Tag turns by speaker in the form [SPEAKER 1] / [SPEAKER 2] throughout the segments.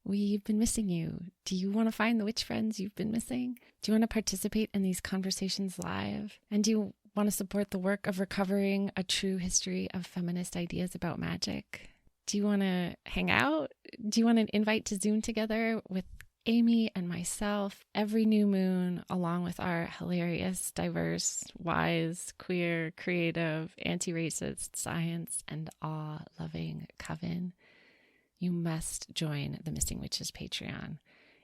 [SPEAKER 1] We've been missing you. Do you want to find the witch friends you've been missing? Do you want to participate in these conversations live? And do you want to support the work of recovering a true history of feminist ideas about magic? Do you want to hang out? Do you want an invite to Zoom together with Amy and myself every new moon, along with our hilarious, diverse, wise, queer, creative, anti-racist, science, and awe-loving coven? You must join the Missing Witches Patreon.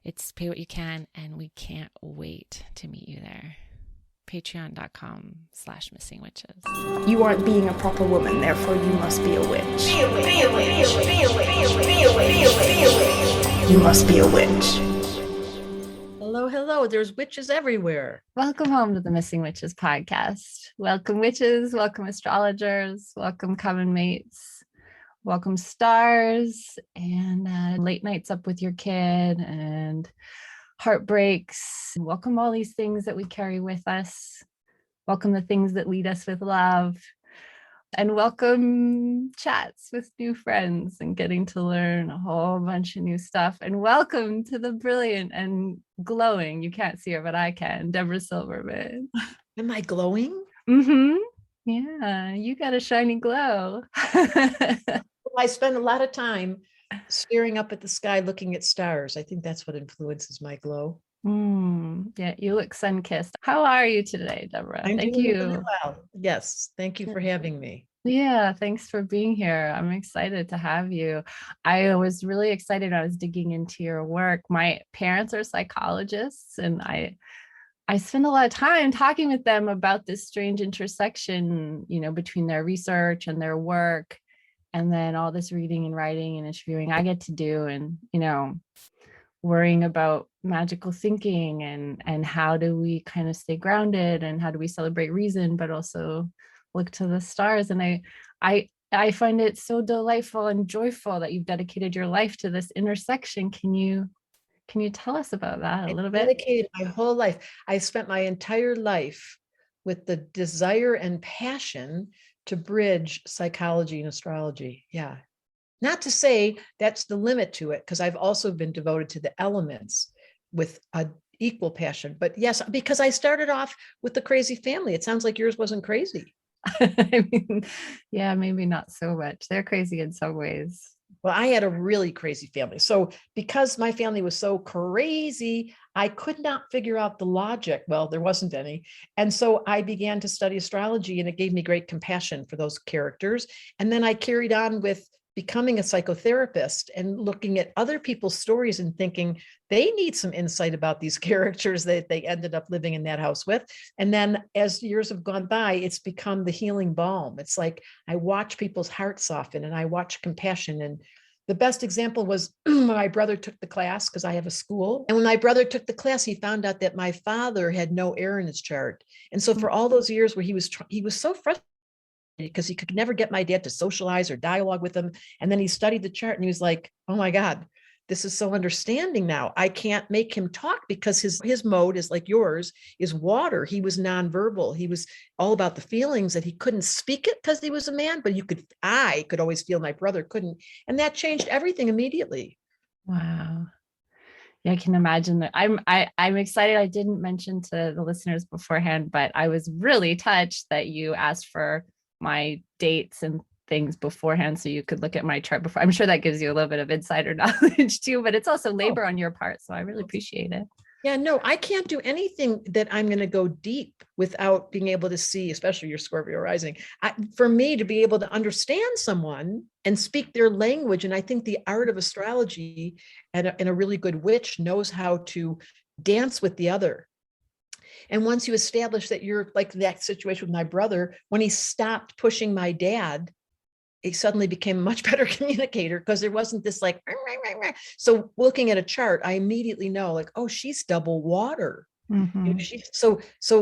[SPEAKER 1] It's pay what you can, and we can't wait to meet you there. Patreon.com/missingwitches.
[SPEAKER 2] You aren't being a proper woman, therefore you must be a witch.
[SPEAKER 3] Be a witch. Be a witch. Be a witch. Be a witch. Be a witch.
[SPEAKER 2] You must be a witch.
[SPEAKER 4] Hello, hello. There's witches everywhere.
[SPEAKER 1] Welcome home to the Missing Witches podcast. Welcome witches, welcome astrologers, welcome coven mates, welcome stars, and late nights up with your kid, and heartbreaks. Welcome all these things that we carry with us. Welcome the things that lead us with love. And welcome chats with new friends and getting to learn a whole bunch of new stuff. And welcome to the brilliant and glowing, you can't see her, but I can, Debra Silverman.
[SPEAKER 4] Am I glowing?
[SPEAKER 1] Mm-hmm. Yeah, you got a shiny glow.
[SPEAKER 4] I spend a lot of time staring up at the sky, looking at stars. I think that's what influences my glow.
[SPEAKER 1] Yeah, you look sun-kissed. How are you today, Debra?
[SPEAKER 4] Thank you. Really well. Yes, thank you for having me.
[SPEAKER 1] Yeah, thanks for being here. I'm excited to have you. I was really excited when I was digging into your work. My parents are psychologists, and I spend a lot of time talking with them about this strange intersection, between their research and their work, and then all this reading and writing and interviewing I get to do, and worrying about magical thinking and how do we kind of stay grounded, and how do we celebrate reason but also look to the stars. And I find it so delightful and joyful that you've dedicated your life to this intersection. Can you tell us about that a little bit?
[SPEAKER 4] I dedicated my whole life. I spent my entire life with the desire and passion to bridge psychology and astrology. Yeah. Not to say that's the limit to it, because I've also been devoted to the elements with an equal passion. But yes, because I started off with the crazy family. It sounds like yours wasn't crazy.
[SPEAKER 1] I mean, yeah, maybe not so much. They're crazy in some ways.
[SPEAKER 4] Well, I had a really crazy family. So because my family was so crazy, I could not figure out the logic. Well, there wasn't any. And so I began to study astrology, and it gave me great compassion for those characters. And then I carried on with becoming a psychotherapist and looking at other people's stories and thinking they need some insight about these characters that they ended up living in that house with. And then as years have gone by, it's become the healing balm. It's like I watch people's hearts soften, and I watch compassion. And the best example was when my brother took the class, because I have a school. And when my brother took the class, he found out that my father had no air in his chart. And so for all those years where he was so frustrated, because he could never get my dad to socialize or dialogue with him. And then he studied the chart, and he was like, oh my God, this is so understanding now. I can't make him talk because his mode is like yours, is water. He was nonverbal. He was all about the feelings, that he couldn't speak it because he was a man, but I could always feel, my brother couldn't. And that changed everything immediately.
[SPEAKER 1] Wow. Yeah, I can imagine that. I'm excited. I didn't mention to the listeners beforehand, but I was really touched that you asked for my dates and things beforehand so you could look at my chart before. I'm sure that gives you a little bit of insider knowledge too, but it's also labor on your part. So I really appreciate it.
[SPEAKER 4] Yeah, no, I can't do anything that I'm going to go deep without being able to see, especially your Scorpio rising. For me to be able to understand someone and speak their language. And I think the art of astrology and a really good witch knows how to dance with the other. And once you establish that you're like that situation with my brother, when he stopped pushing my dad, he suddenly became a much better communicator, because there wasn't this like, rah, rah, rah. So looking at a chart, I immediately know like, oh, she's double water.
[SPEAKER 1] Mm-hmm.
[SPEAKER 4] So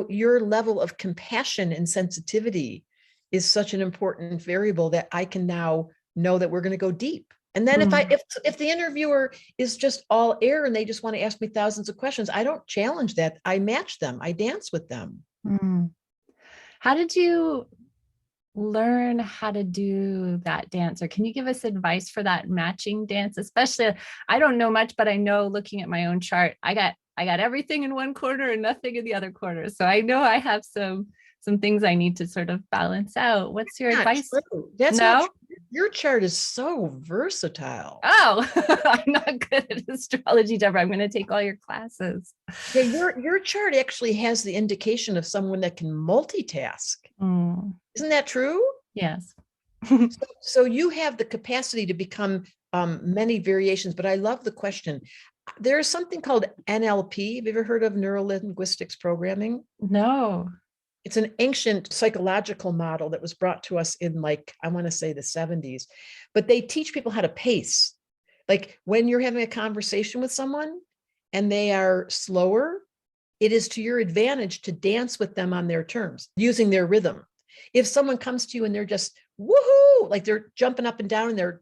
[SPEAKER 4] your level of compassion and sensitivity is such an important variable that I can now know that we're going to go deep. And then if the interviewer is just all air and they just want to ask me thousands of questions, I don't challenge that. I match them. I dance with them.
[SPEAKER 1] Mm. learn how to do that dance? Or can you give us advice for that matching dance? Especially, I don't know much, but I know looking at my own chart, I got everything in one corner and nothing in the other corner. So I know I have some things I need to sort of balance out. What's your
[SPEAKER 4] Not
[SPEAKER 1] advice?
[SPEAKER 4] true. That's not
[SPEAKER 1] No?
[SPEAKER 4] true. Your chart is so versatile.
[SPEAKER 1] Oh, I'm not good at astrology, Deborah. I'm going to take all your classes.
[SPEAKER 4] Yeah, your chart actually has the indication of someone that can multitask.
[SPEAKER 1] Mm,
[SPEAKER 4] Isn't that true?
[SPEAKER 1] yes.
[SPEAKER 4] So you have the capacity to become many variations, but I love the question. There's something called NLP. Have you ever heard of neuro linguistics programming?
[SPEAKER 1] No.
[SPEAKER 4] It's an ancient psychological model that was brought to us in, like, I want to say the 70s, but they teach people how to pace. Like when you're having a conversation with someone and they are slower, it is to your advantage to dance with them on their terms, using their rhythm. If someone comes to you and they're just woohoo, like they're jumping up and down and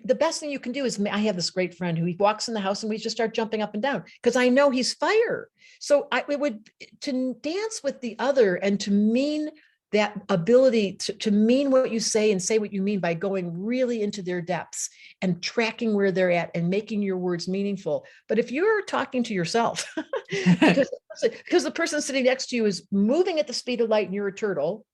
[SPEAKER 4] the best thing you can do is, I have this great friend who he walks in the house and we just start jumping up and down because I know he's fire. So it would, to dance with the other and to mean that ability to mean what you say and say what you mean by going really into their depths and tracking where they're at and making your words meaningful. But if you're talking to yourself, because the person sitting next to you is moving at the speed of light and you're a turtle,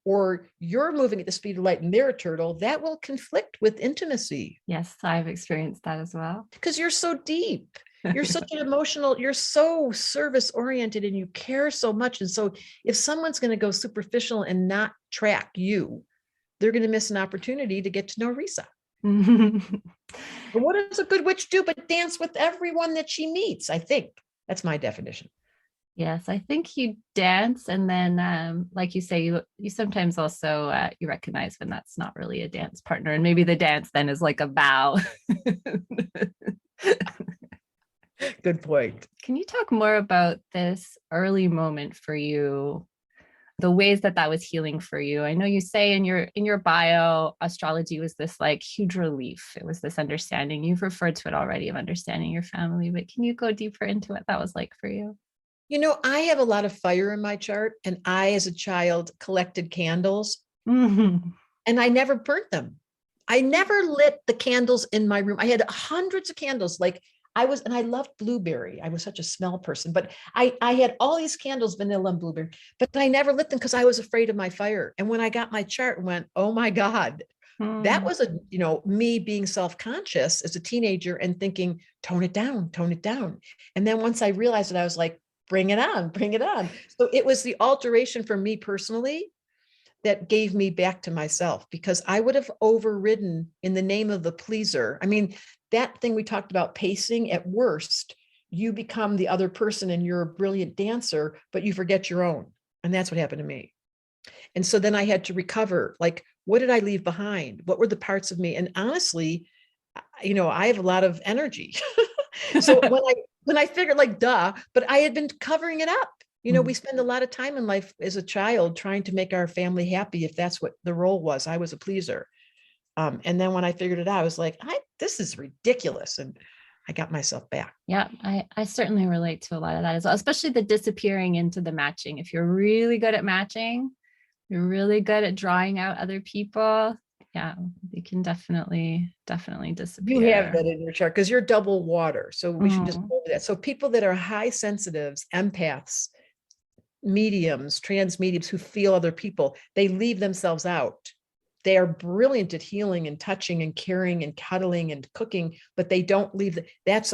[SPEAKER 4] or you're moving at the speed of light and they're a turtle, that will conflict with intimacy.
[SPEAKER 1] Yes, I've experienced that as well.
[SPEAKER 4] Because you're so deep. You're such an emotional, you're so service oriented and you care so much. And so if someone's going to go superficial and not track you, they're going to miss an opportunity to get to know Risa. But what does a good witch do but dance with everyone that she meets? I think that's my definition.
[SPEAKER 1] Yes, I think you dance, and then, like you say, you sometimes also you recognize when that's not really a dance partner, and maybe the dance then is like a vow.
[SPEAKER 4] Good point.
[SPEAKER 1] Can you talk more about this early moment for you, the ways that was healing for you? I know you say in your bio, astrology was this like huge relief. It was this understanding. You've referred to it already, of understanding your family, but can you go deeper into what that was like for you?
[SPEAKER 4] You know, I have a lot of fire in my chart, and I, as a child, collected candles
[SPEAKER 1] Mm-hmm.
[SPEAKER 4] and I never burnt them. I never lit the candles in my room. I had hundreds of candles. And I loved blueberry. I was such a smell person, but I had all these candles, vanilla and blueberry, but I never lit them because I was afraid of my fire. And when I got my chart and went, oh my God, that was me being self-conscious as a teenager and thinking, tone it down, tone it down. And then once I realized it, I was like, bring it on, bring it on. So it was the alteration for me personally that gave me back to myself, because I would have overridden in the name of the pleaser. I mean, that thing we talked about, pacing, at worst, you become the other person and you're a brilliant dancer, but you forget your own. And that's what happened to me. And so then I had to recover, like, what did I leave behind? What were the parts of me? And honestly, I have a lot of energy. So when I figured, like, duh, but I had been covering it up. We spend a lot of time in life as a child trying to make our family happy, if that's what the role was. I was a pleaser. And then when I figured it out, I was like, this is ridiculous. And I got myself back.
[SPEAKER 1] Yeah, I certainly relate to a lot of that as well, especially the disappearing into the matching. If you're really good at matching, you're really good at drawing out other people. Yeah, you can definitely disappear.
[SPEAKER 4] You have that in your chart because you're double water. So we should just go over that. So people that are high sensitives, empaths, mediums, trans mediums who feel other people, they leave themselves out. They are brilliant at healing and touching and caring and cuddling and cooking, but they don't leave. That's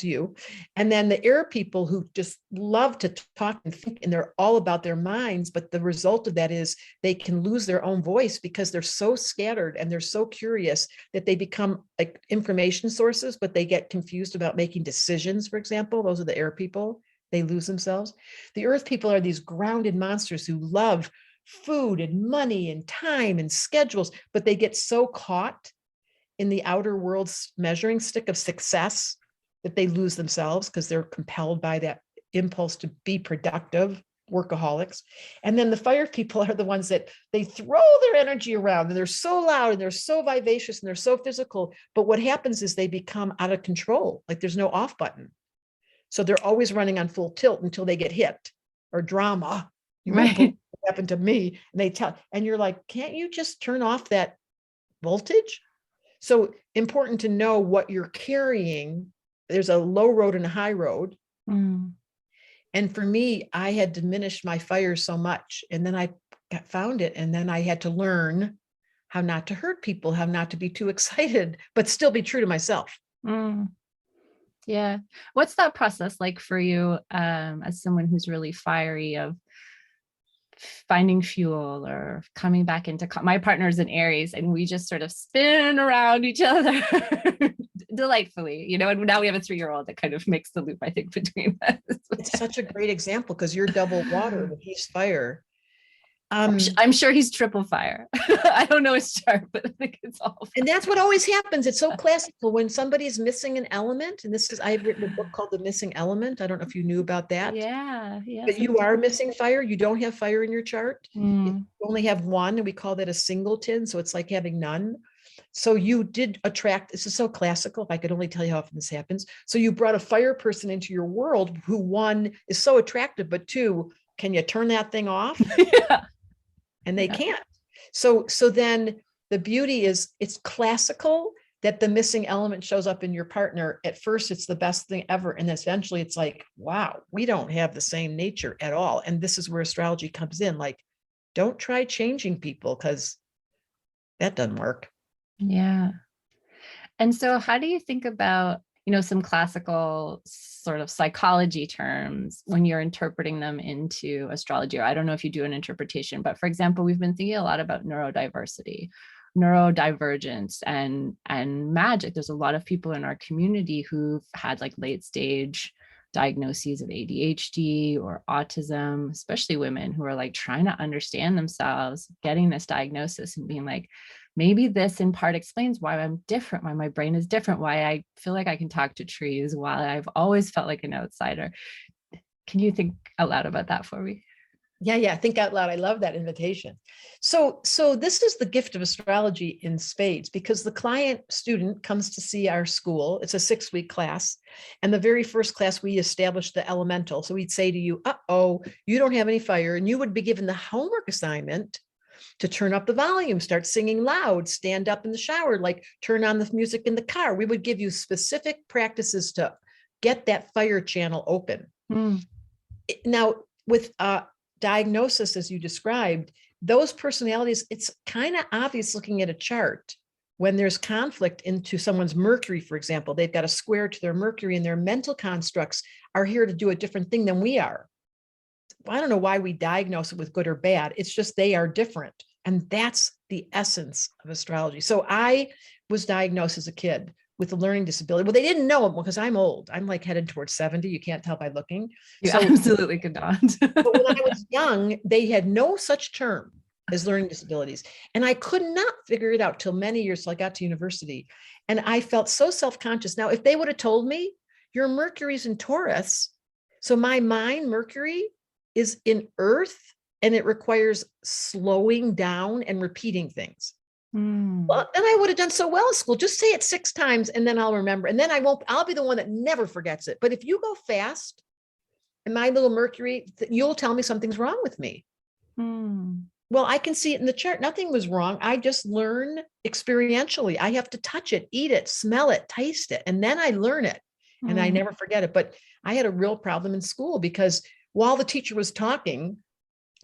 [SPEAKER 4] you. And then the air people who just love to talk and think, and they're all about their minds. But the result of that is they can lose their own voice because they're so scattered and they're so curious that they become like information sources, but they get confused about making decisions. For example, those are the air people. They lose themselves. The earth people are these grounded monsters who love food and money and time and schedules, but they get so caught in the outer world's measuring stick of success that they lose themselves because they're compelled by that impulse to be productive, workaholics. And then the fire people are the ones that they throw their energy around, and they're so loud and they're so vivacious and they're so physical. But what happens is they become out of control. Like there's no off button. So they're always running on full tilt until they get hit or drama.
[SPEAKER 1] Right.
[SPEAKER 4] happened to me. And they tell, and you're like, can't you just turn off that voltage? So important to know what you're carrying. There's a low road and a high road.
[SPEAKER 1] Mm.
[SPEAKER 4] And for me, I had diminished my fire so much. And then I found it. And then I had to learn how not to hurt people, how not to be too excited, but still be true to myself.
[SPEAKER 1] Mm. Yeah. What's that process like for you as someone who's really fiery, of finding fuel or coming back into my partner's an Aries, and we just sort of spin around each other delightfully, you know, and now we have a 3-year-old that kind of makes the loop, I think, between us.
[SPEAKER 4] It's such a great example because you're double water and he's fire.
[SPEAKER 1] I'm sure he's triple fire. I don't know his chart, but I think it's all fire.
[SPEAKER 4] And that's what always happens. It's so classical when somebody's missing an element. And I've written a book called The Missing Element. I don't know if you knew about that.
[SPEAKER 1] Yeah.
[SPEAKER 4] But you are missing fire. You don't have fire in your chart.
[SPEAKER 1] Mm.
[SPEAKER 4] You only have one, and we call that a singleton. So it's like having none. So you did attract, this is so classical. If I could only tell you how often this happens. So you brought a fire person into your world who, one, is so attractive, but two, can you turn that thing off?
[SPEAKER 1] Yeah.
[SPEAKER 4] And they can't. So then the beauty is it's classical that the missing element shows up in your partner. At first, it's the best thing ever. And eventually it's like, wow, we don't have the same nature at all. And this is where astrology comes in. Like, don't try changing people because that doesn't work.
[SPEAKER 1] Yeah. And so how do you think about, you know, some classical sort of psychology terms when you're interpreting them into astrology? Or I don't know if you do an interpretation, but for example, we've been thinking a lot about neurodiversity, neurodivergence, and magic. There's a lot of people in our community who've had like late stage diagnoses of ADHD or autism, especially women who are like trying to understand themselves, getting this diagnosis and being like, maybe this in part explains why I'm different, why my brain is different, why I feel like I can talk to trees, why I've always felt like an outsider. Can you think out loud about that for me?
[SPEAKER 4] Yeah. Think out loud. I love that invitation. So this is the gift of astrology in spades, because the client student comes to see our school. It's a 6-week class. And the very first class, we established the elemental. So we'd say to you, you don't have any fire. And you would be given the homework assignment to turn up the volume, start singing loud, stand up in the shower, like turn on the music in the car. We would give you specific practices to get that fire channel open. Mm. Now, with diagnosis, as you described, those personalities, it's kind of obvious looking at a chart when there's conflict into someone's Mercury, for example. They've got a square to their Mercury, and their mental constructs are here to do a different thing than we are. I don't know why we diagnose it with good or bad. It's just they are different. And that's the essence of astrology. So I was diagnosed as a kid with a learning disability. Well, they didn't know it because I'm old. I'm like headed towards 70. You can't tell by looking.
[SPEAKER 1] You absolutely could not.
[SPEAKER 4] But when I was young, they had no such term as learning disabilities. And I could not figure it out till many years till I got to university. And I felt so self-conscious. Now, if they would have told me, your Mercury's in Taurus, so my mind, Mercury, is in Earth, and it requires slowing down and repeating things. Well, then I would have done so well at school. Just say it 6 times and then I'll remember. And then I'll be the one that never forgets it. But if you go fast and my little Mercury, you'll tell me something's wrong with me. Well, I can see it in the chart. Nothing was wrong. I just learn experientially. I have to touch it, eat it, smell it, taste it. And then I learn it and I never forget it. But I had a real problem in school because while the teacher was talking,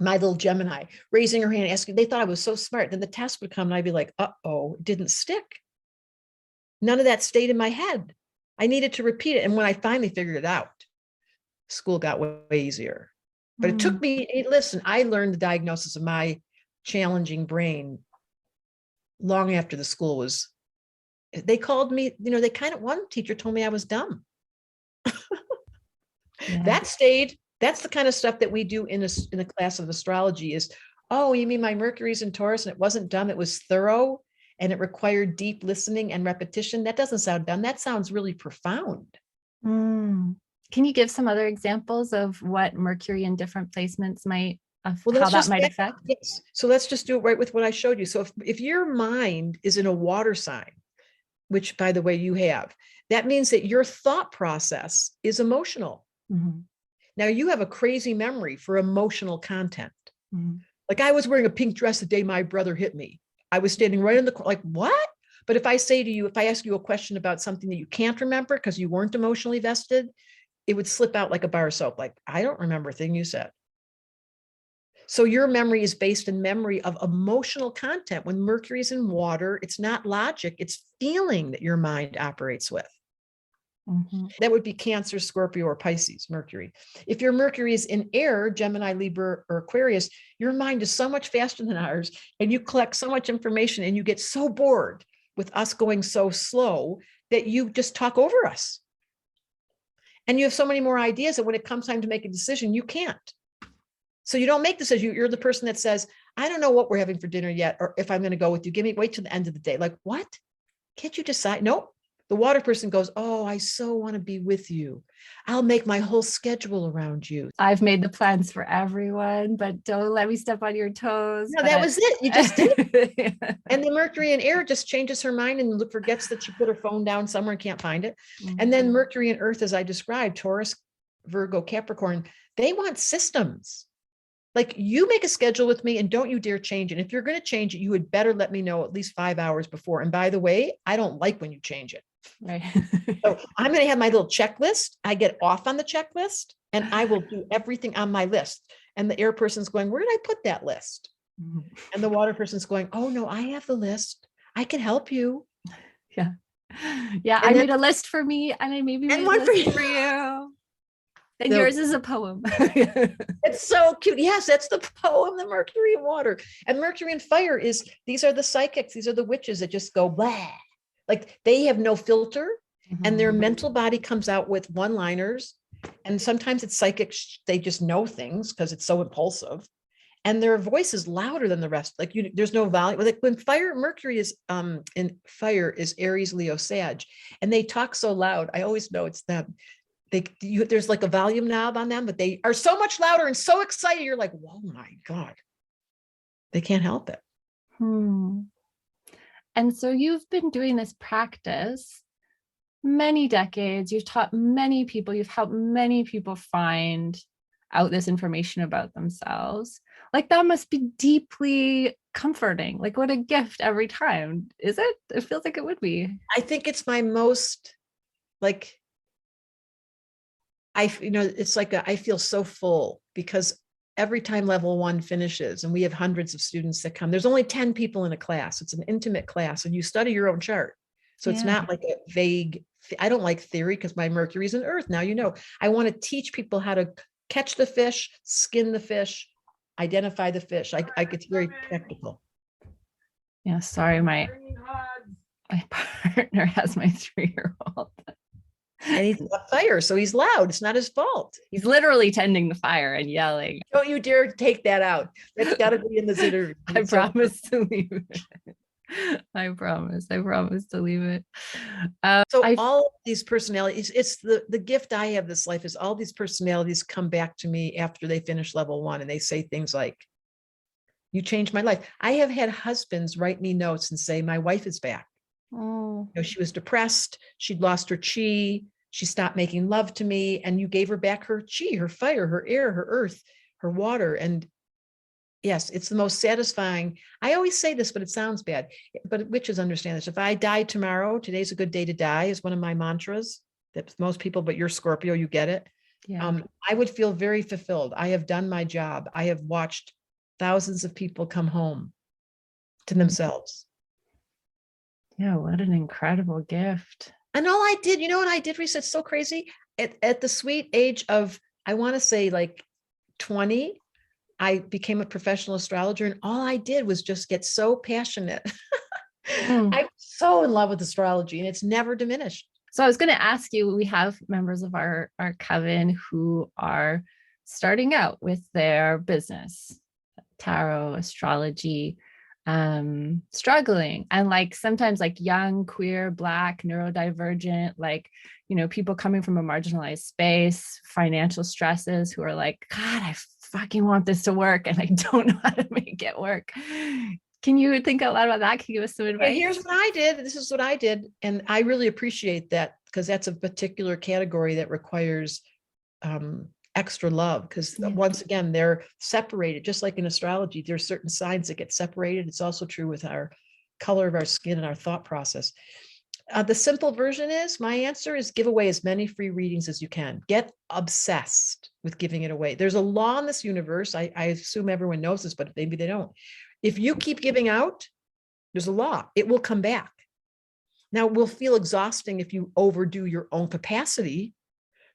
[SPEAKER 4] my little Gemini raising her hand, asking, they thought I was so smart. Then the test would come and I'd be like, it didn't stick. None of that stayed in my head. I needed to repeat it. And when I finally figured it out, school got way easier. But it took me, listen, I learned the diagnosis of my challenging brain long after the school was, they called me, one teacher told me I was dumb. That stayed. That's the kind of stuff that we do in a class of astrology is, you mean my Mercury's in Taurus and it wasn't dumb, it was thorough and it required deep listening and repetition. That doesn't sound dumb. That sounds really profound.
[SPEAKER 1] Can you give some other examples of what Mercury in different placements might, how that might affect?
[SPEAKER 4] Yes. So let's just do it right with what I showed you. So if your mind is in a water sign, which by the way you have, that means that your thought process is emotional. Now you have a crazy memory for emotional content. Like I was wearing a pink dress the day my brother hit me. I was standing right in the corner, like, what? But if I say to you, if I ask you a question about something that you can't remember because you weren't emotionally vested, it would slip out like a bar of soap. Like, I don't remember a thing you said. So your memory is based in memory of emotional content. When Mercury is in water, it's not logic, it's feeling that your mind operates with.
[SPEAKER 1] Mhm.
[SPEAKER 4] That would be Cancer, Scorpio, or Pisces, Mercury. If your Mercury is in air, Gemini, Libra, or Aquarius, your mind is so much faster than ours, and you collect so much information, and you get so bored with us going so slow that you just talk over us. And you have so many more ideas that when it comes time to make a decision, you can't. So you don't make decisions. You're the person that says, I don't know what we're having for dinner yet, or if I'm going to go with you. Wait till the end of the day. Like, what? Can't you decide? Nope. The water person goes, oh, I so want to be with you. I'll make my whole schedule around you.
[SPEAKER 1] I've made the plans for everyone, but don't let me step on your toes.
[SPEAKER 4] No, that was it. You just did it.
[SPEAKER 1] Yeah.
[SPEAKER 4] And the Mercury in air just changes her mind and forgets that she put her phone down somewhere and can't find it. And then Mercury and Earth, as I described, Taurus, Virgo, Capricorn, they want systems. Like, you make a schedule with me and don't you dare change it. If you're going to change it, you would better let me know at least 5 hours before. And by the way, I don't like when you change it.
[SPEAKER 1] Right.
[SPEAKER 4] So I'm going to have my little checklist. I get off on the checklist and I will do everything on my list. And the air person's going, where did I put that list? And the water person's going, oh no, I have the list. I can help you.
[SPEAKER 1] Yeah. Yeah.
[SPEAKER 4] And
[SPEAKER 1] I
[SPEAKER 4] then-
[SPEAKER 1] made a list for me, and I maybe made a
[SPEAKER 4] one for
[SPEAKER 1] list
[SPEAKER 4] you.
[SPEAKER 1] for you. And
[SPEAKER 4] So-
[SPEAKER 1] yours is a poem.
[SPEAKER 4] It's so cute. Yes, that's the poem, the Mercury and water. And Mercury and fire is, these are the psychics. These are the witches that just go blah. Like, they have no filter, and their mental body comes out with one-liners. And sometimes it's psychic. They just know things because it's so impulsive. And their voice is louder than the rest. Like, there's no volume. Like, when Mercury is in fire is Aries, Leo, Sag, and they talk so loud, I always know it's them. There's like a volume knob on them, but they are so much louder and so excited. You're like, oh my God, they can't help it.
[SPEAKER 1] And so you've been doing this practice many decades. You've taught many people. You've helped many people find out this information about themselves. Like, that must be deeply comforting. Like, what a gift every time. Is it? It feels like it would be.
[SPEAKER 4] I think it's my most, like, it's like I feel so full, because every time level 1 finishes, and we have hundreds of students that come, there's only 10 people in a class. It's an intimate class, and you study your own chart. So it's not like a vague, I don't like theory because my Mercury is in Earth. Now, I want to teach people how to catch the fish, skin the fish, identify the fish. It's very practical.
[SPEAKER 1] Yeah, sorry, my partner has my 3-year-old.
[SPEAKER 4] And he's on fire, so he's loud. It's not his fault.
[SPEAKER 1] He's literally tending the fire and yelling.
[SPEAKER 4] Don't you dare take that out. That's got to be in this interview.
[SPEAKER 1] I promise to leave it. I promise to leave it.
[SPEAKER 4] So all of these personalities, it's the gift I have this life, is all these personalities come back to me after they finish level 1, and they say things like, you changed my life. I have had husbands write me notes and say, my wife is back.
[SPEAKER 1] Oh.
[SPEAKER 4] She was depressed. She'd lost her chi. She stopped making love to me, and you gave her back her chi, her fire, her air, her earth, her water. And yes, it's the most satisfying. I always say this, but it sounds bad. But witches understand this. If I die tomorrow, today's a good day to die, is one of my mantras that most people, but you're Scorpio, you get it.
[SPEAKER 1] Yeah.
[SPEAKER 4] I would feel very fulfilled. I have done my job. I have watched thousands of people come home to themselves.
[SPEAKER 1] Yeah, what an incredible gift.
[SPEAKER 4] And all I did, what I did, Reese, it's so crazy. At the sweet age of, I want to say like 20, I became a professional astrologer, and all I did was just get so passionate. I'm so in love with astrology, and it's never diminished.
[SPEAKER 1] So I was going to ask you, we have members of our coven who are starting out with their business, tarot, astrology, struggling, and like sometimes like young, queer, Black, neurodivergent, like, people coming from a marginalized space, financial stresses, who are like, God, I fucking want this to work and I don't know how to make it work. Can you think a lot about that? Can you give us some advice?
[SPEAKER 4] Here's what I did. This is what I did. And I really appreciate that, because that's a particular category that requires extra love, because once again, they're separated. Just like in astrology, there's certain signs that get separated. It's also true with our color of our skin and our thought process. The simple version is, my answer is, give away as many free readings as you can. Get obsessed with giving it away. There's a law in this universe. I assume everyone knows this, but maybe they don't. If you keep giving out, there's a law. It will come back. Now, it will feel exhausting if you overdo your own capacity,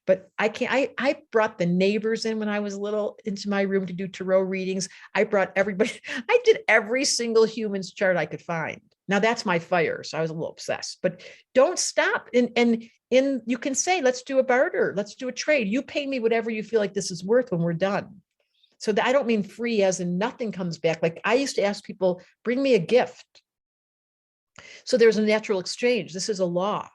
[SPEAKER 4] but I brought the neighbors in when I was little into my room to do tarot readings. I brought everybody. I did every single human's chart I could find. Now that's my fire. So I was a little obsessed, but don't stop. And you can say, let's do a barter. Let's do a trade. You pay me whatever you feel like this is worth when we're done. So I don't mean free as in nothing comes back. Like I used to ask people, bring me a gift. So there's a natural exchange. This is a law,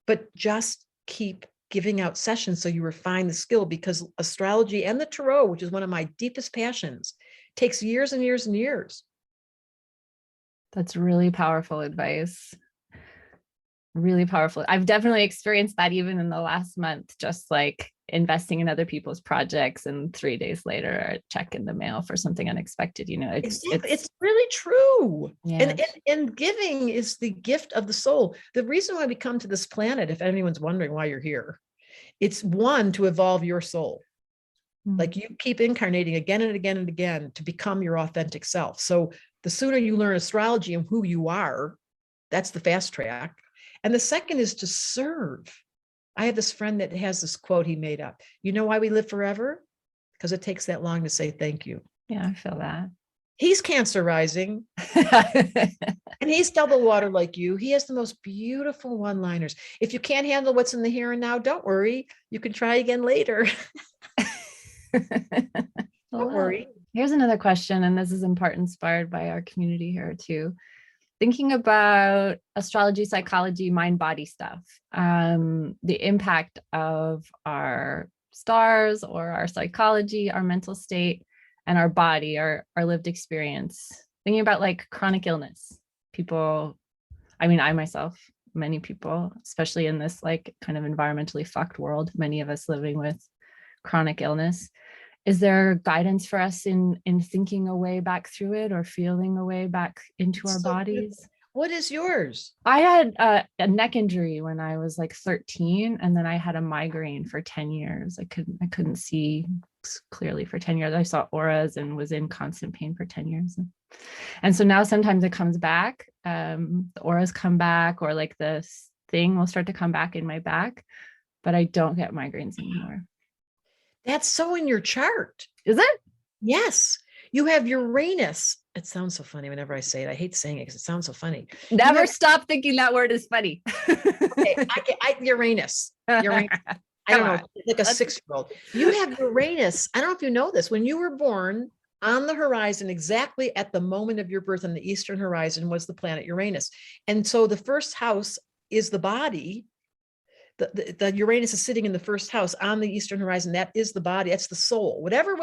[SPEAKER 4] but just keep giving out sessions so you refine the skill, because astrology and the tarot, which is one of my deepest passions, takes years and years and years.
[SPEAKER 1] That's really powerful advice. Really powerful. I've definitely experienced that even in the last month, just like investing in other people's projects and 3 days later a check in the mail for something unexpected. It's
[SPEAKER 4] really true.
[SPEAKER 1] Yeah.
[SPEAKER 4] And giving is the gift of the soul. The reason why we come to this planet, if anyone's wondering why you're here, it's one, to evolve your soul. Like you keep incarnating again and again and again to become your authentic self. So the sooner you learn astrology and who you are, that's the fast track. And the second is to serve. I have this friend that has this quote he made up. You know why we live forever? Because it takes that long to say thank you.
[SPEAKER 1] Yeah, I feel that.
[SPEAKER 4] He's Cancer rising. And he's double water like you. He has the most beautiful one-liners. If you can't handle what's in the here and now, don't worry. You can try again later. Don't worry.
[SPEAKER 1] Here's another question, and this is in part inspired by our community here too. Thinking about astrology, psychology, mind-body stuff, the impact of our stars or our psychology, our mental state, and our body, our lived experience. Thinking about like chronic illness. People, I mean, I myself, many people, especially in this like kind of environmentally fucked world, many of us living with chronic illness. Is there guidance for us in thinking a way back through it or feeling a way back into our bodies?
[SPEAKER 4] What is yours?
[SPEAKER 1] I had a neck injury when I was like 13, and then I had a migraine for 10 years. I couldn't see clearly for 10 years. I saw auras and was in constant pain for 10 years. And so now sometimes it comes back. The auras come back, or like this thing will start to come back in my back, but I don't get migraines anymore.
[SPEAKER 4] That's so in your chart.
[SPEAKER 1] Is it?
[SPEAKER 4] Yes. You have Uranus. It sounds so funny whenever I say it. I hate saying it because it sounds so funny.
[SPEAKER 1] Never stop thinking that word is funny.
[SPEAKER 4] Okay, Uranus. I don't know, like a 6-year-old. You have Uranus. I don't know if you know this. When you were born, on the horizon, exactly at the moment of your birth on the eastern horizon, was the planet Uranus. And so the first house is the body. The Uranus is sitting in the first house on the eastern horizon. That is the body. That's the soul. Whatever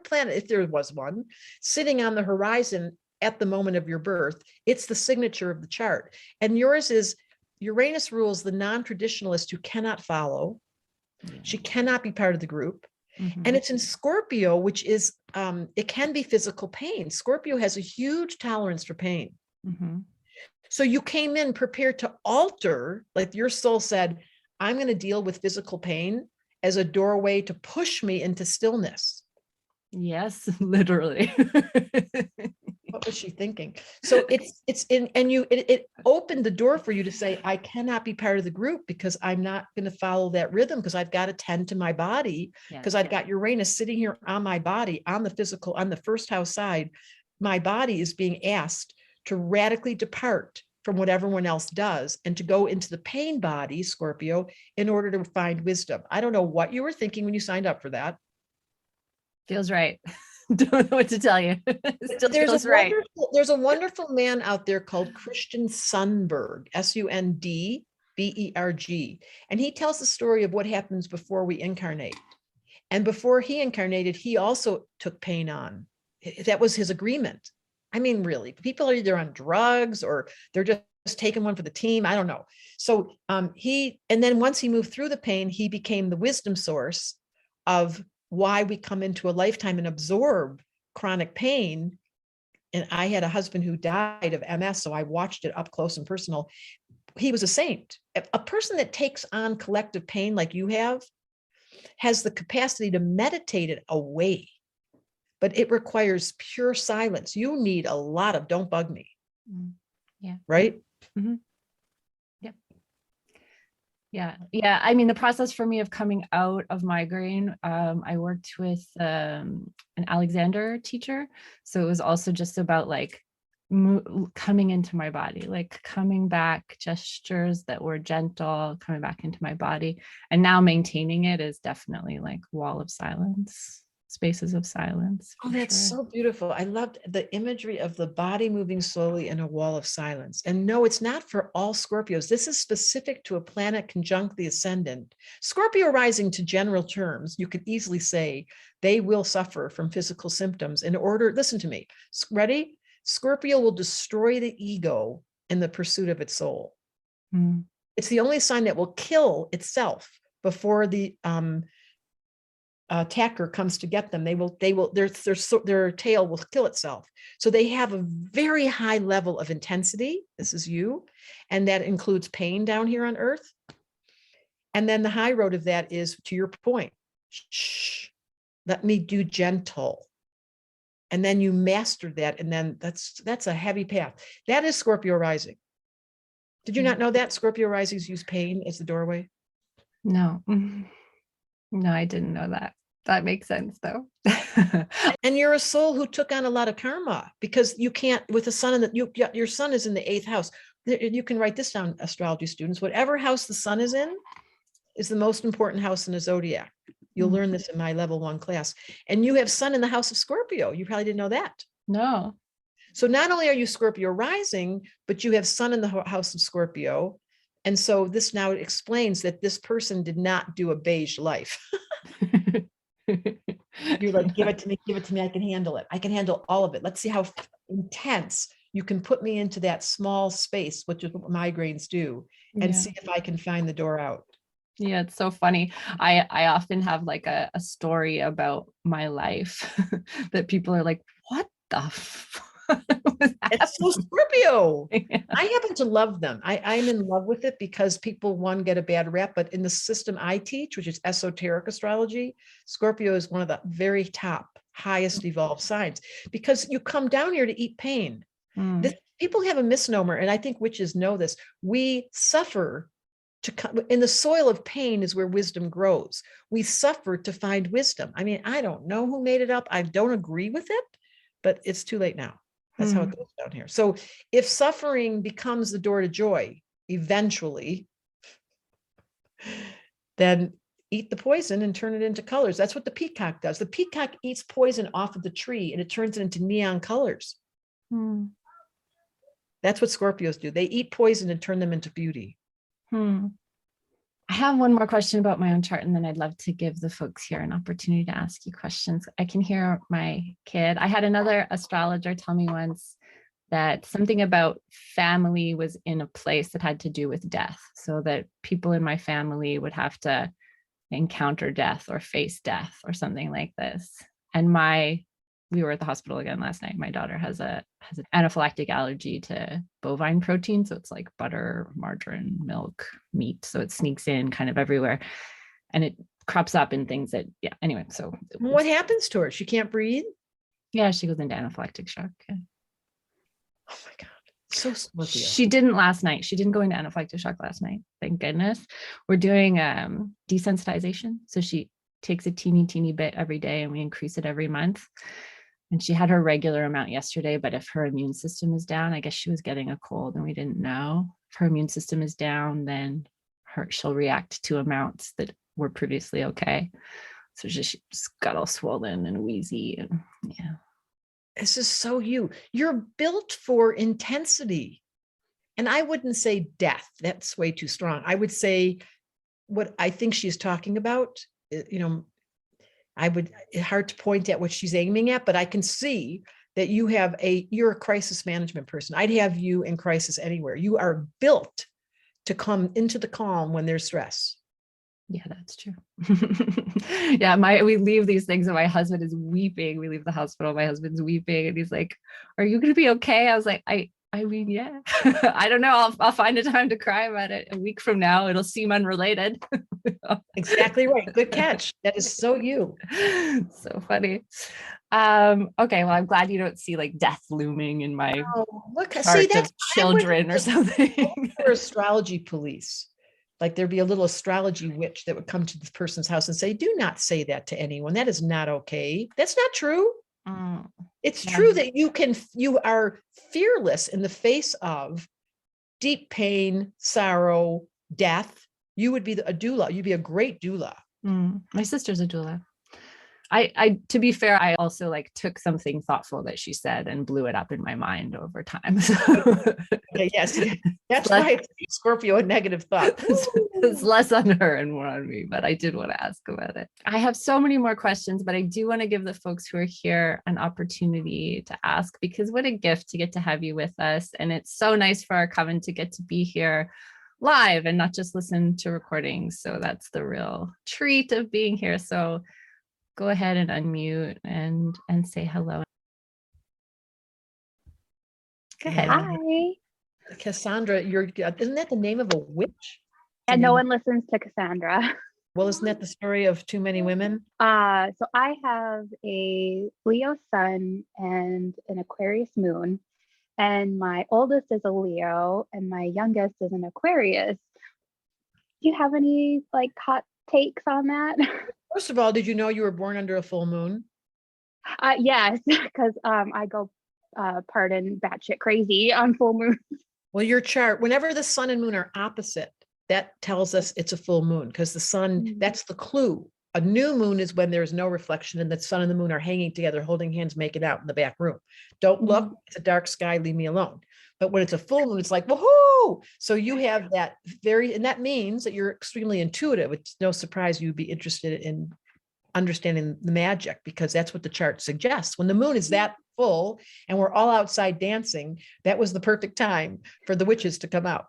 [SPEAKER 4] planet, if there was one, sitting on the horizon at the moment of your birth, it's the signature of the chart. And yours is, Uranus rules the non-traditionalist who cannot follow. She cannot be part of the group. And it's in Scorpio, which is, it can be physical pain. Scorpio has a huge tolerance for pain. So you came in prepared to alter, like your soul said, I'm going to deal with physical pain as a doorway to push me into stillness.
[SPEAKER 1] Yes, literally.
[SPEAKER 4] What was she thinking? So it opened the door for you to say, I cannot be part of the group because I'm not going to follow that rhythm, because I've got to tend to my body, because I've got Uranus sitting here on my body, on the physical, on the first house side. My body is being asked to radically depart from what everyone else does and to go into the pain body, Scorpio, in order to find wisdom. I don't know what you were thinking when you signed up for that.
[SPEAKER 1] Feels right. Don't know what to tell you. Still feels right.
[SPEAKER 4] There's a wonderful man out there called Christian Sundberg, Sundberg. And he tells the story of what happens before we incarnate. And before he incarnated, he also took pain on. That was his agreement. I mean, really, people are either on drugs or they're just taking one for the team. I don't know. So and then once he moved through the pain, he became the wisdom source of why we come into a lifetime and absorb chronic pain. And I had a husband who died of MS, so I watched it up close and personal. He was a saint. A person that takes on collective pain like you have has the capacity to meditate it away, but it requires pure silence. You need a lot of don't bug me.
[SPEAKER 1] Yeah.
[SPEAKER 4] Right?
[SPEAKER 1] Mm-hmm. Yep. Yeah. I mean, the process for me of coming out of migraine, I worked with an Alexander teacher. So it was also just about like coming into my body, like coming back, gestures that were gentle, coming back into my body. And now maintaining it is definitely like wall of silence, spaces of silence.
[SPEAKER 4] Oh, that's so beautiful. I loved the imagery of the body moving slowly in a wall of silence. And no, it's not for all Scorpios. This is specific to a planet conjunct the ascendant. Scorpio rising, to general terms, you could easily say they will suffer from physical symptoms in order, listen to me, ready? Scorpio will destroy the ego in the pursuit of its soul. It's the only sign that will kill itself before the attacker comes to get them. Their tail will kill itself. So they have a very high level of intensity. This is you. And that includes pain down here on earth. And then the high road of that is, to your point, shh, let me do gentle. And then you master that. And then that's a heavy path. That is Scorpio rising. Did you not know that Scorpio risings use pain as the doorway?
[SPEAKER 1] No. No, I didn't know that. That makes sense though.
[SPEAKER 4] And you're a soul who took on a lot of karma, because you can't, with the sun, your sun is in the 8th house. You can write this down, astrology students. Whatever house the sun is in is the most important house in the zodiac. You'll learn this in my level 1 class. And you have sun in the house of Scorpio. You probably didn't know that.
[SPEAKER 1] No.
[SPEAKER 4] So not only are you Scorpio rising, but you have sun in the house of Scorpio. And so this now explains that this person did not do a beige life. You're like, give it to me, I can handle it. I can handle all of it. Let's see how intense you can put me into that small space, which is what migraines do, and see if I can find the door out.
[SPEAKER 1] Yeah, it's so funny. I often have like a story about my life that people are like, what the
[SPEAKER 4] It's so Scorpio. Yeah. I happen to love them. I'm in love with it because people, one, get a bad rap, but in the system I teach, which is esoteric astrology, Scorpio is one of the very top, highest evolved signs, because you come down here to eat pain. People have a misnomer, and I think witches know this. We suffer to come in the soil of pain is where wisdom grows. We suffer to find wisdom. I mean, I don't know who made it up. I don't agree with it, but it's too late now. That's how it goes down here. So if suffering becomes the door to joy, eventually, then eat the poison and turn it into colors. That's what the peacock does. The peacock eats poison off of the tree and it turns it into neon colors. That's what Scorpios do. They eat poison and turn them into beauty.
[SPEAKER 1] I have one more question about my own chart, and then I'd love to give the folks here an opportunity to ask you questions. I can hear my kid. I had another astrologer tell me once that something about family was in a place that had to do with death, so that people in my family would have to encounter death or face death or something like this. And we were at the hospital again last night. My daughter has an anaphylactic allergy to bovine protein. So it's like butter, margarine, milk, meat. So it sneaks in kind of everywhere. And it crops up in things that, anyway. So
[SPEAKER 4] what happens to her? She can't breathe?
[SPEAKER 1] Yeah, she goes into anaphylactic shock. Yeah.
[SPEAKER 4] Oh my God. So Scorpio.
[SPEAKER 1] She didn't last night. She didn't go into anaphylactic shock last night. Thank goodness. We're doing desensitization. So she takes a teeny bit every day and we increase it every month. And she had her regular amount yesterday, but if her immune system is down, I guess she was getting a cold and we didn't know. If her immune system is down, then she'll react to amounts that were previously okay. So she just got all swollen and wheezy and yeah.
[SPEAKER 4] This is so you. You're built for intensity. And I wouldn't say death. That's way too strong. I would say what I think she's talking about, it's hard to point at what she's aiming at, but I can see that you're a crisis management person. I'd have you in crisis anywhere. You are built to come into the calm when there's stress.
[SPEAKER 1] Yeah, that's true. Yeah, we leave these things and my husband is weeping. We leave the hospital, my husband's weeping and he's like, "Are you gonna be okay?" I was like, I mean, yeah. I don't know. I'll find a time to cry about it. A week from now, it'll seem unrelated.
[SPEAKER 4] Exactly right. Good catch. That is so you.
[SPEAKER 1] So funny. Okay, well, I'm glad you don't see like death looming in my
[SPEAKER 4] Oh, look, see,
[SPEAKER 1] chart
[SPEAKER 4] that's
[SPEAKER 1] of children or something.
[SPEAKER 4] for astrology police. Like there'd be a little astrology witch that would come to the person's house and say, "Do not say that to anyone. That is not okay." That's not true.
[SPEAKER 1] Mm,
[SPEAKER 4] It's
[SPEAKER 1] yeah.
[SPEAKER 4] true that you are fearless in the face of deep pain, sorrow, death. You would be a doula. You'd be a great doula.
[SPEAKER 1] My sister's a doula. I to be fair, I also like took something thoughtful that she said and blew it up in my mind over time. So
[SPEAKER 4] Yes, that's why it's Scorpio, a negative thought.
[SPEAKER 1] it's less on her and more on me, but I did want to ask about it. I have so many more questions, but I do want to give the folks who are here an opportunity to ask, because what a gift to get to have you with us. And it's so nice for our coven to get to be here live and not just listen to recordings. So that's the real treat of being here. So go ahead and unmute and say hello. Go ahead.
[SPEAKER 5] Hi.
[SPEAKER 4] Cassandra, isn't that the name of a witch?
[SPEAKER 5] And no one listens to Cassandra.
[SPEAKER 4] Well, isn't that the story of too many women?
[SPEAKER 5] So I have a Leo sun and an Aquarius moon, and my oldest is a Leo and my youngest is an Aquarius. Do you have any like hot takes on that?
[SPEAKER 4] First of all, did you know you were born under a full moon?
[SPEAKER 5] Yes, because I go pardon batshit crazy on full moon.
[SPEAKER 4] Well, your chart, whenever the sun and moon are opposite, that tells us it's a full moon, because the sun, that's the clue. A new moon is when there's no reflection and the sun and the moon are hanging together, holding hands, making out in the back room. Don't look, it's a dark sky, leave me alone. But when it's a full moon, it's like, woohoo! So you have that and that means that you're extremely intuitive. It's no surprise you'd be interested in understanding the magic, because that's what the chart suggests. When the moon is that full and we're all outside dancing, that was the perfect time for the witches to come out.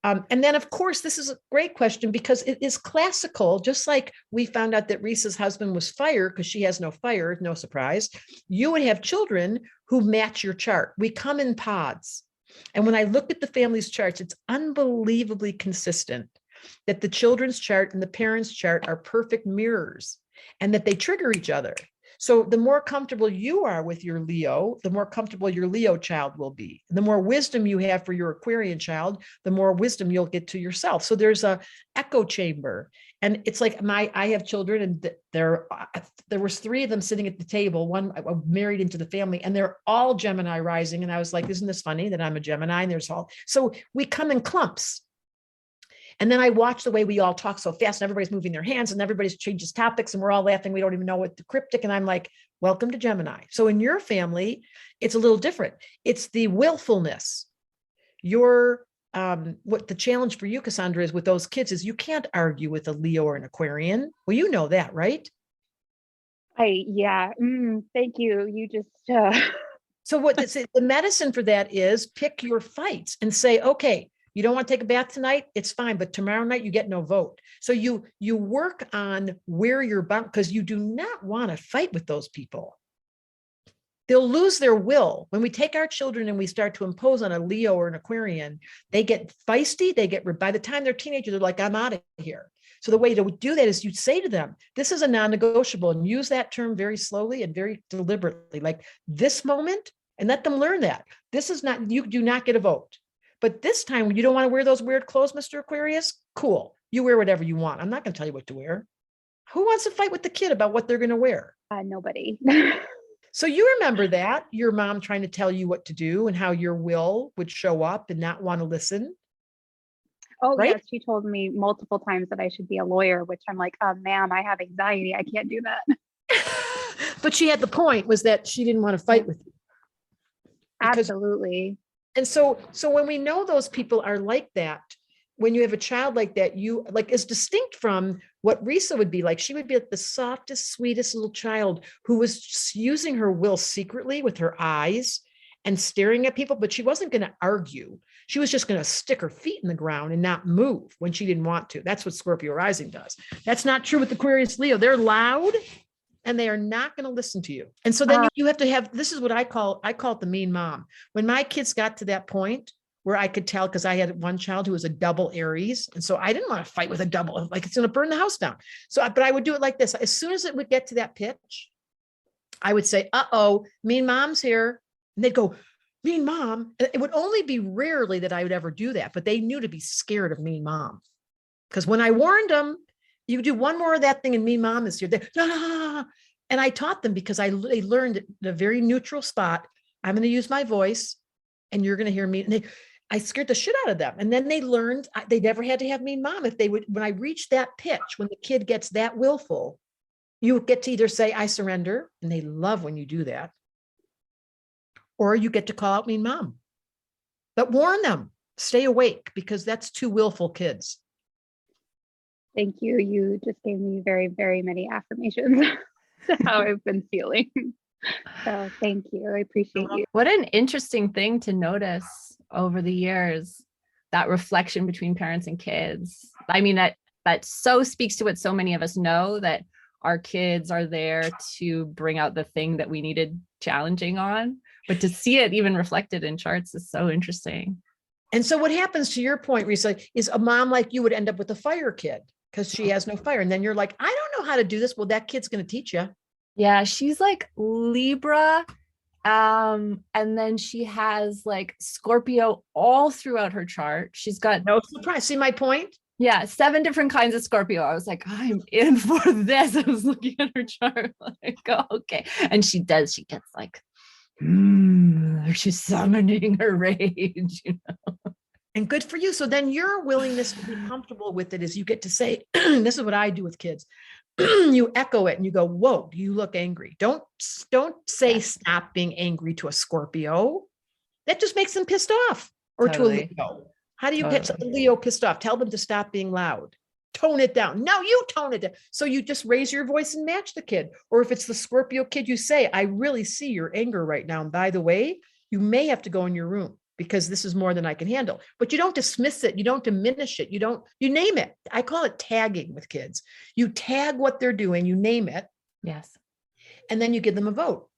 [SPEAKER 4] And then, of course, this is a great question because it is classical, just like we found out that Risa's husband was fire because she has no fire, no surprise. You would have children who match your chart. We come in pods. And when I look at the family's charts, it's unbelievably consistent that the children's chart and the parents' chart are perfect mirrors and that they trigger each other. So the more comfortable you are with your Leo, the more comfortable your Leo child will be. The more wisdom you have for your Aquarian child, the more wisdom you'll get to yourself. So there's a echo chamber. And it's like I have children, and there was 3 of them sitting at the table, one married into the family, and they're all Gemini rising. And I was like, isn't this funny that I'm a Gemini? And there's all, so we come in clumps. And then I watch the way we all talk so fast and everybody's moving their hands and everybody's changes topics and we're all laughing. We don't even know what the cryptic. And I'm like, welcome to Gemini. So in your family, it's a little different. It's the willfulness. What the challenge for you, Cassandra, is with those kids is you can't argue with a Leo or an Aquarian. Well, you know that, right?
[SPEAKER 5] Thank you. You just.
[SPEAKER 4] So the medicine for that is pick your fights and say, okay, you don't want to take a bath tonight? It's fine. But tomorrow night you get no vote. So you work on where you're bound, because you do not want to fight with those people. They'll lose their will. When we take our children and we start to impose on a Leo or an Aquarian, they get feisty. By the time they're teenagers, they're like, I'm out of here. So the way to do that is you say to them, this is a non-negotiable, and use that term very slowly and very deliberately, like this moment, and let them learn that. This is not, you do not get a vote. But this time, you don't want to wear those weird clothes, Mr. Aquarius? Cool. You wear whatever you want. I'm not going to tell you what to wear. Who wants to fight with the kid about what they're going to wear?
[SPEAKER 5] Nobody.
[SPEAKER 4] So you remember that, your mom trying to tell you what to do and how your will would show up and not want to listen?
[SPEAKER 5] Oh,
[SPEAKER 4] right?
[SPEAKER 5] Yes. She told me multiple times that I should be a lawyer, which I'm like, ma'am, I have anxiety. I can't do that.
[SPEAKER 4] But she had the point was that she didn't want to fight with you.
[SPEAKER 5] Absolutely.
[SPEAKER 4] And so when we know those people are like that, when you have a child like that, you like is distinct from what Risa would be like. She would be like the softest, sweetest little child who was using her will secretly with her eyes and staring at people, but she wasn't going to argue. She was just going to stick her feet in the ground and not move when she didn't want to. That's what Scorpio rising does. That's not true with Aquarius Leo. They're loud and they are not going to listen to you. And so then you have to have, this is what I call it the mean mom. When my kids got to that point where I could tell, because I had one child who was a double Aries. And so I didn't want to fight with a double, like it's going to burn the house down. So, but I would do it like this. As soon as it would get to that pitch, I would say, uh-oh, mean mom's here. And they'd go, mean mom. And it would only be rarely that I would ever do that, but they knew to be scared of mean mom. Because when I warned them, you do one more of that thing and mean mom is here. And I taught them because they learned at a very neutral spot. I'm going to use my voice and you're going to hear me. And I scared the shit out of them. And then they learned they never had to have mean mom. If they would, when I reached that pitch, when the kid gets that willful, you get to either say, I surrender. And they love when you do that. Or you get to call out mean mom. But warn them, stay awake, because that's two willful kids.
[SPEAKER 5] Thank you. You just gave me very, very many affirmations to how I've been feeling. So thank you. I appreciate you.
[SPEAKER 1] What an interesting thing to notice over the years, that reflection between parents and kids. I mean, that so speaks to what so many of us know, that our kids are there to bring out the thing that we needed challenging on, but to see it even reflected in charts is so interesting.
[SPEAKER 4] And so what happens, to your point, Risa, is a mom like you would end up with a fire kid because she has no fire. And then you're like, I don't know how to do this. Well, that kid's going to teach you.
[SPEAKER 1] Yeah, she's like Libra. And then she has like Scorpio all throughout her chart. She's got
[SPEAKER 4] no surprise. See my point?
[SPEAKER 1] Yeah, 7 different kinds of Scorpio. I was like, I'm in for this. I was looking at her chart like, oh, okay. And she gets like, she's summoning her rage, you know.
[SPEAKER 4] And good for you. So then your willingness to be comfortable with it is you get to say, this is what I do with kids. You echo it and you go, whoa, you look angry. Don't say stop being angry to a Scorpio. That just makes them pissed off. Or
[SPEAKER 1] Totally.
[SPEAKER 4] to a Leo. How do you get a Leo pissed off? Tell them to stop being loud. Tone it down. No, you tone it down. So you just raise your voice and match the kid. Or if it's the Scorpio kid, you say, I really see your anger right now. And by the way, you may have to go in your room because this is more than I can handle. But you don't dismiss it. You don't diminish it. You name it. I call it tagging with kids. You tag what they're doing, you name it.
[SPEAKER 1] Yes.
[SPEAKER 4] And then you give them a vote.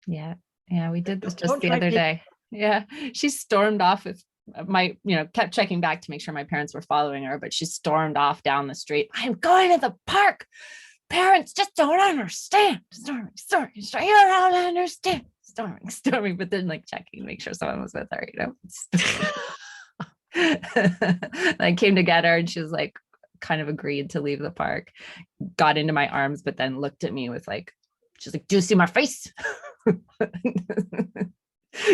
[SPEAKER 1] Yeah. Yeah. We did this just the other day. Yeah. She stormed off with kept checking back to make sure my parents were following her, but she stormed off down the street. I'm going to the park. Parents just don't understand. Storming. You don't understand. Storming, but then like checking to make sure someone was with her, I came to get her and she was like, kind of agreed to leave the park, got into my arms, but then looked at me with like, she's like, do you see my face?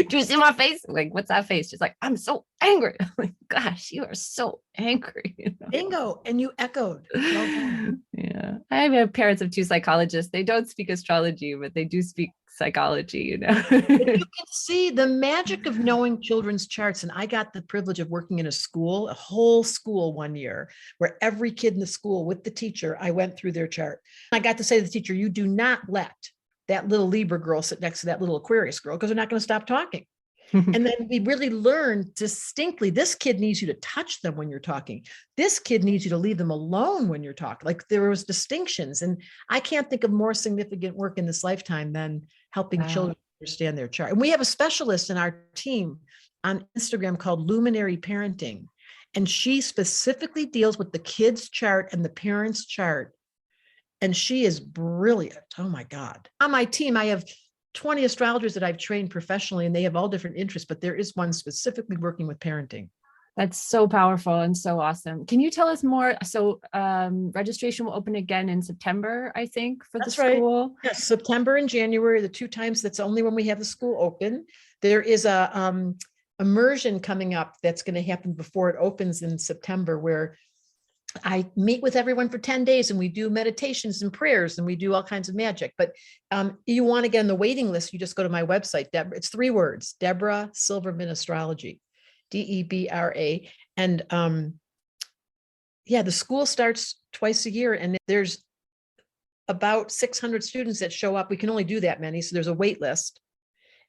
[SPEAKER 1] Do you see my face? I'm like, what's that face? She's like, I'm so angry. I'm like, gosh, you are so angry.
[SPEAKER 4] Bingo. And you echoed.
[SPEAKER 1] Yeah. I have parents of 2 psychologists. They don't speak astrology, but they do speak psychology,
[SPEAKER 4] But you can see the magic of knowing children's charts. And I got the privilege of working in a whole school one year, where every kid in the school with the teacher, I went through their chart. I got to say to the teacher, you do not let that little Libra girl sit next to that little Aquarius girl, because they're not going to stop talking. And then we really learned distinctly, this kid needs you to touch them when you're talking. This kid needs you to leave them alone when you're talking. Like there was distinctions. And I can't think of more significant work in this lifetime than helping children understand their chart. And we have a specialist in our team on Instagram called Luminary Parenting. And she specifically deals with the kid's chart and the parent's chart. And she is brilliant. Oh my God. On my team, I have 20 astrologers that I've trained professionally, and they have all different interests, but there is one specifically working with parenting.
[SPEAKER 1] That's so powerful and so awesome. Can you tell us more? So registration will open again in September, I think, for the school.
[SPEAKER 4] Right. Yes, September and January, the 2 times. That's only when we have the school open. There is a immersion coming up that's going to happen before it opens in September, where I meet with everyone for 10 days and we do meditations and prayers and we do all kinds of magic. But you want to get on the waiting list, you just go to my website, Debra. It's 3 words, Debra Silverman Astrology, Debra. And the school starts twice a year, and there's about 600 students that show up. We can only do that many, so there's a wait list.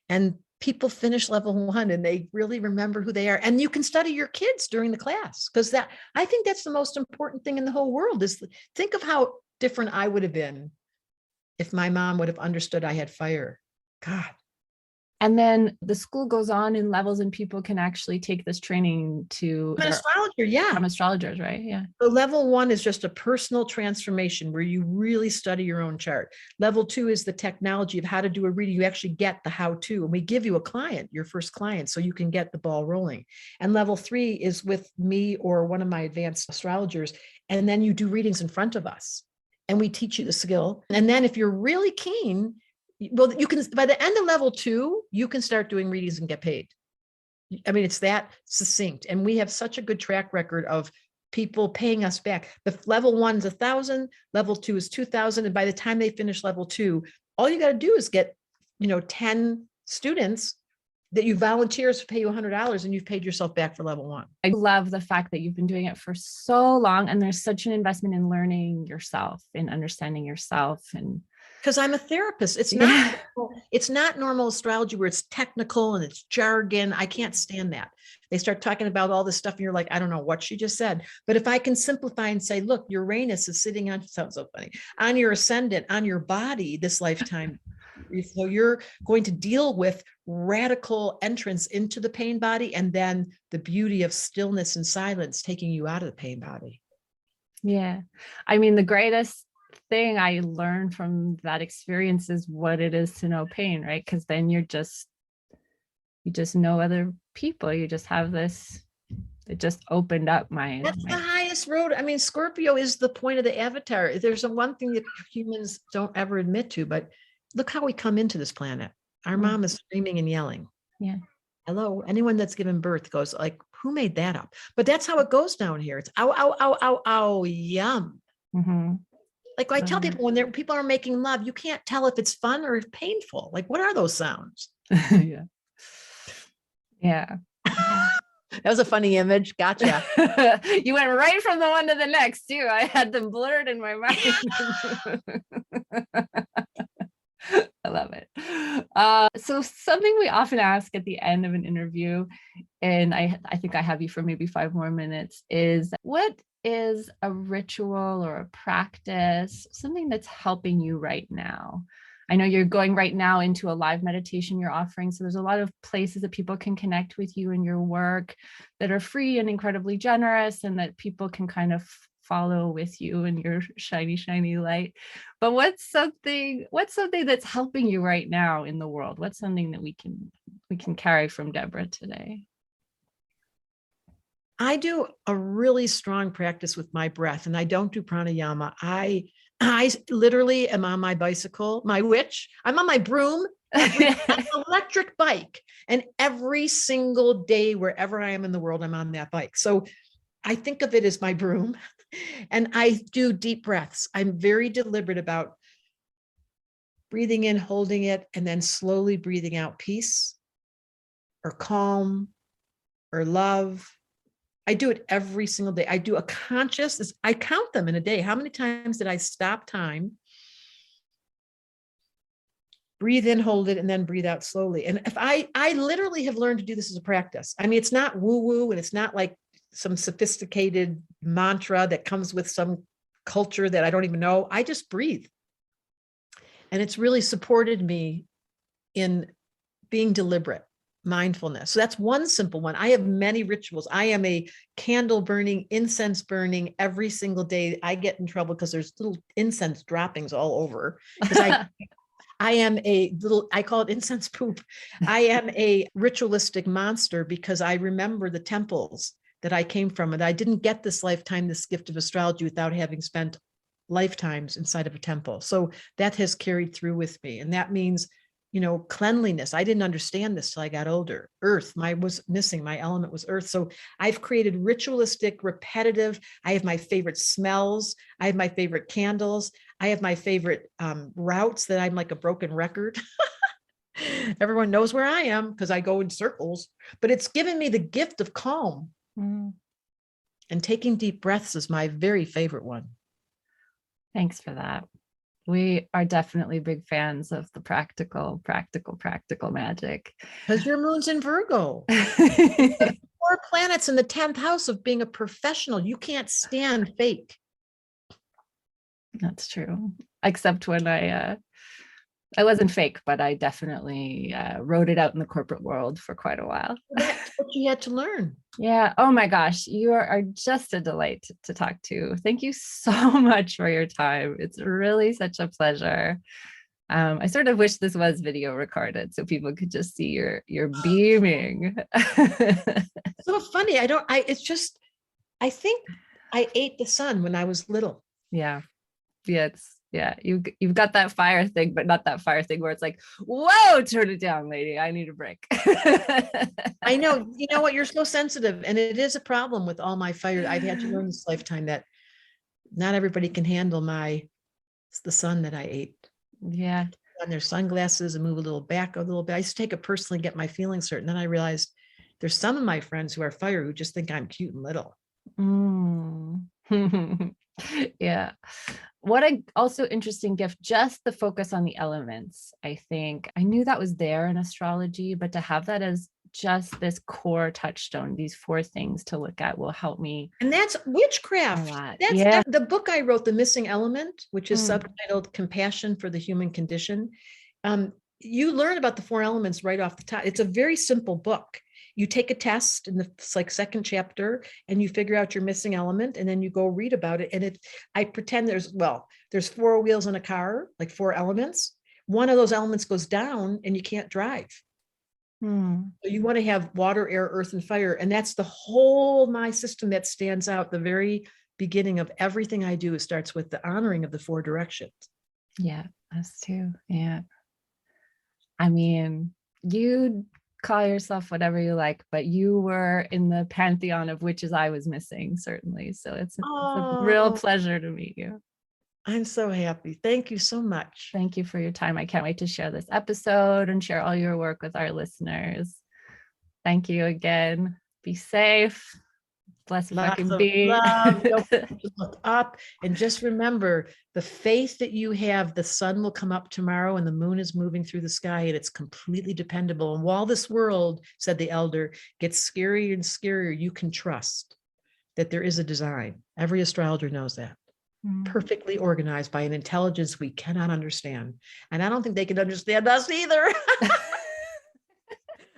[SPEAKER 4] And people finish level 1 and they really remember who they are. And you can study your kids during the class, because that, I think that's the most important thing in the whole world, is think of how different I would have been if my mom would have understood I had fire. God.
[SPEAKER 1] And then the school goes on in levels and people can actually take this training to
[SPEAKER 4] I'm an astrologer, yeah.
[SPEAKER 1] become astrologers, right? Yeah.
[SPEAKER 4] So level 1 is just a personal transformation where you really study your own chart. Level 2 is the technology of how to do a reading. You actually get the how-to, and we give you a client, your first client, so you can get the ball rolling. And level 3 is with me or one of my advanced astrologers. And then you do readings in front of us and we teach you the skill. And then if you're really keen, well, you can, by the end of level 2, you can start doing readings and get paid. I mean, it's that succinct. And we have such a good track record of people paying us back. The level 1 is 1,000, level 2 is 2,000. And by the time they finish level 2, all you got to do is get, 10 students that you volunteers pay you $100 and you've paid yourself back for level 1.
[SPEAKER 1] I love the fact that you've been doing it for so long, and there's such an investment in learning yourself, in understanding yourself. And
[SPEAKER 4] because I'm a therapist. It's not normal astrology where it's technical and it's jargon. I can't stand that. They start talking about all this stuff and you're like, I don't know what she just said. But if I can simplify and say, look, Uranus is sitting on, sounds so funny, on your ascendant, on your body this lifetime. So you're going to deal with radical entrance into the pain body, and then the beauty of stillness and silence taking you out of the pain body.
[SPEAKER 1] Yeah. I mean, the greatest thing I learned from that experience is what it is to know pain, right? Because then you just know other people. You just have this, it just opened up my.
[SPEAKER 4] That's the highest road. I mean, Scorpio is the point of the avatar. There's one thing that humans don't ever admit to, but look how we come into this planet. Our mom is screaming and yelling.
[SPEAKER 1] Yeah.
[SPEAKER 4] Hello. Anyone that's given birth goes like, who made that up? But that's how it goes down here. It's ow, ow, ow, ow, ow, yum.
[SPEAKER 1] Mm-hmm.
[SPEAKER 4] Like I tell people, when people are making love, you can't tell if it's fun or painful. Like, what are those sounds?
[SPEAKER 1] Yeah. Yeah.
[SPEAKER 4] That was a funny image. Gotcha.
[SPEAKER 1] You went right from the one to the next too. I had them blurred in my mind. I love it. So something we often ask at the end of an interview, and I think I have you for maybe 5 more minutes, is what is a ritual or a practice, something that's helping you right now? I know you're going right now into a live meditation you're offering. So there's a lot of places that people can connect with you and your work that are free and incredibly generous, and that people can kind of follow with you in your shiny, shiny light. But what's something that's helping you right now in the world? What's something that we can carry from Debra today?
[SPEAKER 4] I do a really strong practice with my breath, and I don't do pranayama. I literally am on my bicycle, my witch. I'm on my broom, an electric bike. And every single day, wherever I am in the world, I'm on that bike. So I think of it as my broom, and I do deep breaths. I'm very deliberate about breathing in, holding it, and then slowly breathing out peace or calm or love. I do it every single day. I do a conscious, I count them in a day. How many times did I stop time, breathe in, hold it, and then breathe out slowly? And if I literally have learned to do this as a practice. I mean, it's not woo-woo, and it's not like some sophisticated mantra that comes with some culture that I don't even know. I just breathe. And it's really supported me in being deliberate. Mindfulness. So that's one simple one. I have many rituals. I am a candle burning, incense burning every single day. I get in trouble because there's little incense droppings all over. Because I am a little, I call it incense poop. I am a ritualistic monster because I remember the temples that I came from, and I didn't get this lifetime, this gift of astrology, without having spent lifetimes inside of a temple. So that has carried through with me. And that means, cleanliness. I didn't understand this till I got older. Earth, was missing. My element was earth. So I've created ritualistic, repetitive. I have my favorite smells. I have my favorite candles. I have my favorite routes that I'm like a broken record. Everyone knows where I am because I go in circles, but it's given me the gift of calm. And taking deep breaths is my very favorite one.
[SPEAKER 1] Thanks for that. We are definitely big fans of the practical magic.
[SPEAKER 4] Because your moon's in Virgo. 4 planets in the 10th house of being a professional. You can't stand fake.
[SPEAKER 1] That's true. Except when I wasn't fake, but I definitely wrote it out in the corporate world for quite a while.
[SPEAKER 4] That's what you had to learn.
[SPEAKER 1] Yeah. Oh my gosh. You are just a delight to talk to. Thank you so much for your time. It's really such a pleasure. I sort of wish this was video recorded so people could just see your beaming.
[SPEAKER 4] So funny. I think I ate the sun when I was little.
[SPEAKER 1] Yeah. You've got that fire thing, but not that fire thing where it's like, whoa, turn it down, lady. I need a break.
[SPEAKER 4] I know. You know what? You're so sensitive. And it is a problem with all my fire. I've had to learn this lifetime that not everybody can handle the sun that I ate.
[SPEAKER 1] Yeah.
[SPEAKER 4] On their sunglasses and move a little back a little bit. I used to take it personally, get my feelings hurt. And then I realized there's some of my friends who are fire who just think I'm cute and little.
[SPEAKER 1] Yeah. What a also interesting gift, just the focus on the elements. I think I knew that was there in astrology, but to have that as just this core touchstone, these 4 things to look at will help me.
[SPEAKER 4] And that's witchcraft. That's the book I wrote, The Missing Element, which is subtitled Compassion for the Human Condition. You learn about the 4 elements right off the top. It's a very simple book. You take a test in the 2nd chapter and you figure out your missing element, and then you go read about it. And I pretend there's 4 wheels in a car, like 4 elements. One of those elements goes down and you can't drive. So you want to have water, air, earth, and fire. And that's the whole my system that stands out. The very beginning of everything I do starts with the honoring of the 4 directions.
[SPEAKER 1] Yeah, us too. Yeah. I mean, you call yourself whatever you like, but you were in the pantheon of witches I was missing, certainly. So it's a real pleasure to meet you.
[SPEAKER 4] I'm so happy. Thank you so much.
[SPEAKER 1] Thank you for your time. I can't wait to share this episode and share all your work with our listeners. Thank you again. Be safe. Blessed fucking be.
[SPEAKER 4] Just look up and just remember the faith that you have. The sun will come up tomorrow and the moon is moving through the sky and it's completely dependable. And while this world, said the elder, gets scarier and scarier, you can trust that there is a design. Every astrologer knows that. Perfectly organized by an intelligence we cannot understand. And I don't think they can understand us either.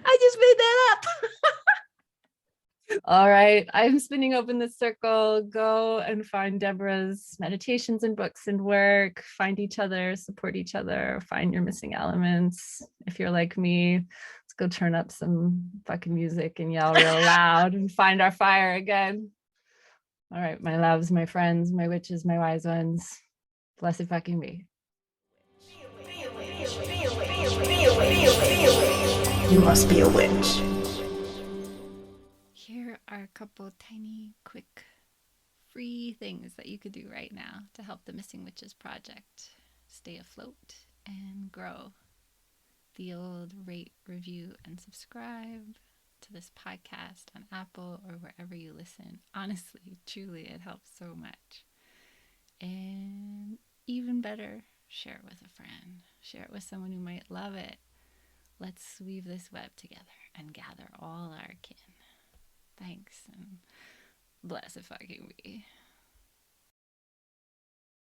[SPEAKER 4] I just made that up.
[SPEAKER 1] All right. I'm spinning open the circle. Go and find Debra's meditations and books and work. Find each other, support each other, find your missing elements. If you're like me, let's go turn up some fucking music and yell real loud and find our fire again. All right, my loves, my friends, my witches, my wise ones. Blessed fucking be.
[SPEAKER 2] You must be a witch.
[SPEAKER 1] Here are a couple tiny, quick, free things that you could do right now to help the Missing Witches Project stay afloat and grow. The old rate, review, and subscribe to this podcast on Apple or wherever you listen. Honestly, truly, it helps so much. And even better, share it with a friend. Share it with someone who might love it. Let's weave this web together and gather all our kin. Thanks, and blessed fucking be.